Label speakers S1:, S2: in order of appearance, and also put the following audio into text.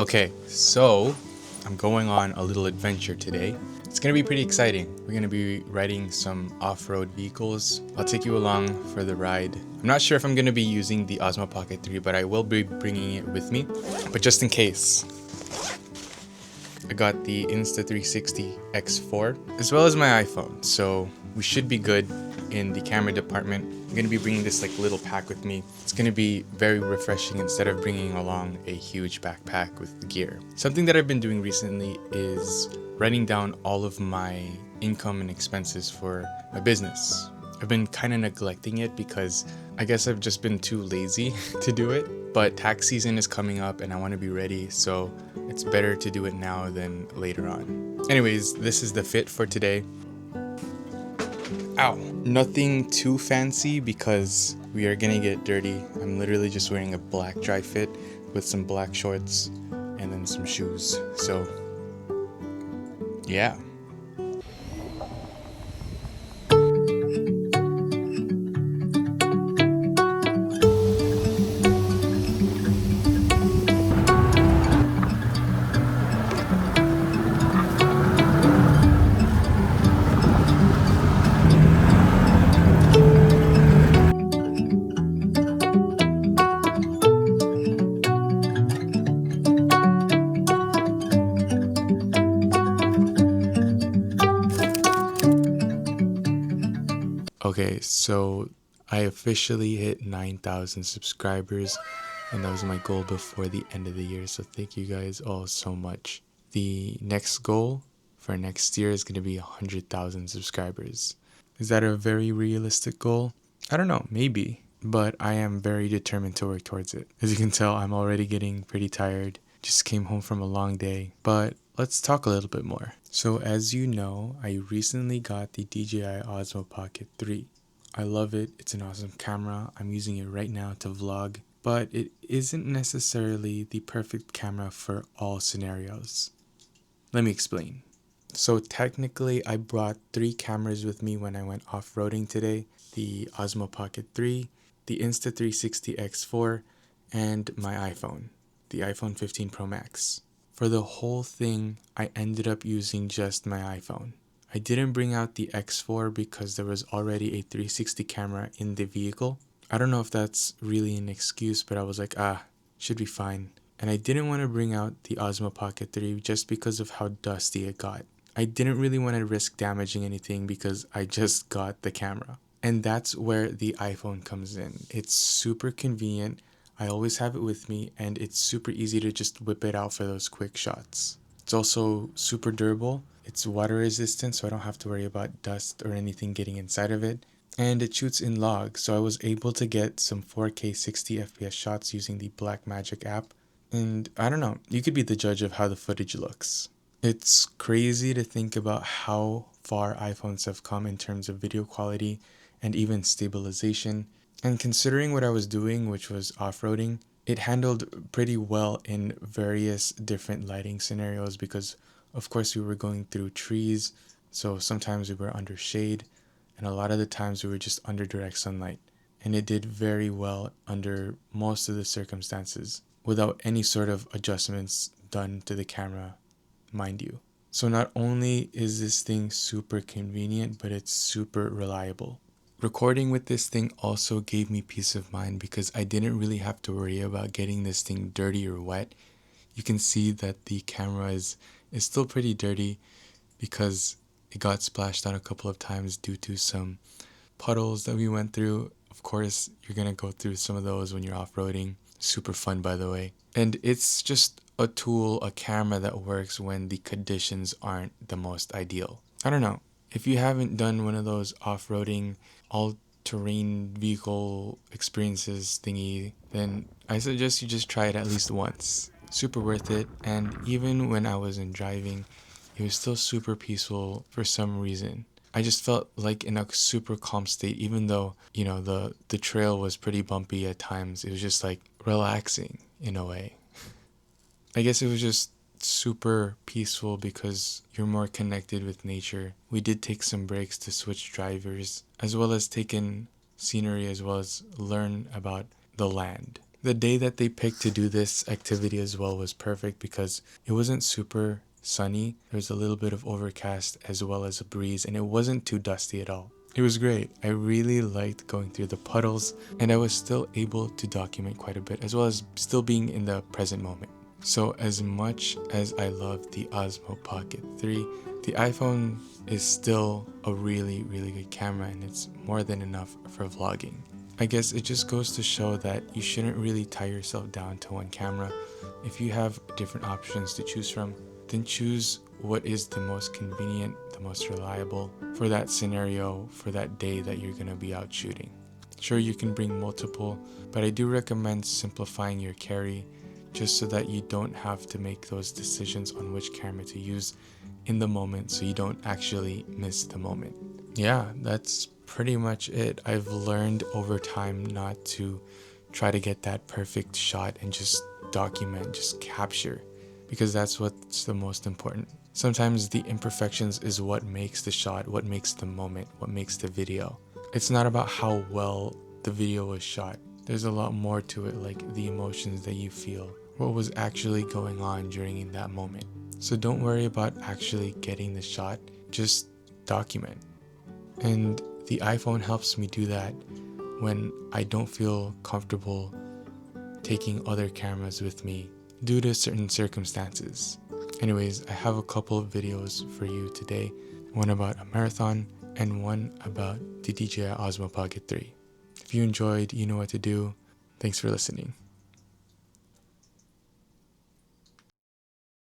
S1: Okay, so I'm going on a little adventure today. It's gonna be pretty exciting. We're gonna be riding some off-road vehicles. I'll take you along for the ride. I'm not sure if I'm gonna be using the Osmo Pocket 3, but I will be bringing it with me. But just in case, I got the Insta360 X4 as well as my iPhone, so we should be good in the camera department. I'm gonna be bringing this little pack with me. It's gonna be very refreshing instead of bringing along a huge backpack with gear. Something that I've been doing recently is writing down all of my income and expenses for my business. I've been kind of neglecting it because I guess I've just been too lazy to do it. But tax season is coming up and I want to be ready, so it's better to do it now than later on. Anyways, this is the fit for today. Ow! Nothing too fancy because we are gonna get dirty. I'm literally just wearing a black dry fit with some black shorts and then some shoes. So, yeah. Okay, so I officially hit 9,000 subscribers, and that was my goal before the end of the year. So thank you guys all so much. The next goal for next year is going to be 100,000 subscribers. Is that a very realistic goal? I don't know, maybe, but I am very determined to work towards it. As you can tell, I'm already getting pretty tired. Just came home from a long day, but let's talk a little bit more. So as you know, I recently got the DJI Osmo Pocket 3. I love it. It's an awesome camera. I'm using it right now to vlog, but it isn't necessarily the perfect camera for all scenarios. Let me explain. So technically, I brought 3 cameras with me when I went off-roading today. The Osmo Pocket 3, the Insta360 X4, and my iPhone, the iPhone 15 Pro Max. For the whole thing, I ended up using just my iPhone. I didn't bring out the X4 because there was already a 360 camera in the vehicle. I don't know if that's really an excuse, but I was like, should be fine. And I didn't want to bring out the Osmo Pocket 3 just because of how dusty it got. I didn't really want to risk damaging anything because I just got the camera. And that's where the iPhone comes in. It's super convenient. I always have it with me, and it's super easy to just whip it out for those quick shots. It's also super durable. It's water resistant, so I don't have to worry about dust or anything getting inside of it. And it shoots in log, so I was able to get some 4K 60 FPS shots using the Blackmagic app. And I don't know, you could be the judge of how the footage looks. It's crazy to think about how far iPhones have come in terms of video quality and even stabilization. And considering what I was doing, which was off-roading, it handled pretty well in various different lighting scenarios because, of course, we were going through trees, so sometimes we were under shade, and a lot of the times we were just under direct sunlight. And it did very well under most of the circumstances without any sort of adjustments done to the camera, mind you. So not only is this thing super convenient, but it's super reliable. Recording with this thing also gave me peace of mind because I didn't really have to worry about getting this thing dirty or wet. You can see that the camera is still pretty dirty because it got splashed on a couple of times due to some puddles that we went through. Of course, you're going to go through some of those when you're off-roading. Super fun, by the way. And it's just a tool, a camera that works when the conditions aren't the most ideal. I don't know. If you haven't done one of those off-roading, all-terrain vehicle experiences thingy, then I suggest you just try it at least once. Super worth it, and even when I wasn't driving, it was still super peaceful for some reason. I just felt like in a super calm state, even though, the trail was pretty bumpy at times. It was just relaxing in a way. I guess it was just super peaceful because you're more connected with nature. We did take some breaks to switch drivers, as well as take in scenery, as well as learn about the land. The day that they picked to do this activity as well was perfect because it wasn't super sunny. There was a little bit of overcast as well as a breeze, and it wasn't too dusty at all. It was great. I really liked going through the puddles, and I was still able to document quite a bit as well as still being in the present moment. So as much as I love the Osmo Pocket 3, the iPhone is still a really good camera, and it's more than enough for vlogging. I guess it just goes to show that you shouldn't really tie yourself down to one camera. If you have different options to choose from, then choose what is the most convenient, the most reliable for that scenario, for that day that you're going to be out shooting. Sure, you can bring multiple, but I do recommend simplifying your carry just so that you don't have to make those decisions on which camera to use in the moment so you don't actually miss the moment. Yeah, that's pretty much it. I've learned over time not to try to get that perfect shot and just document, just capture, because that's what's the most important. Sometimes the imperfections is what makes the shot, what makes the moment, what makes the video. It's not about how well the video was shot. There's a lot more to it, like the emotions that you feel, what was actually going on during that moment. So don't worry about actually getting the shot, just document. And the iPhone helps me do that when I don't feel comfortable taking other cameras with me due to certain circumstances. Anyways, I have a couple of videos for you today, one about a marathon and one about the DJI Osmo Pocket 3. If you enjoyed, you know what to do. Thanks for listening.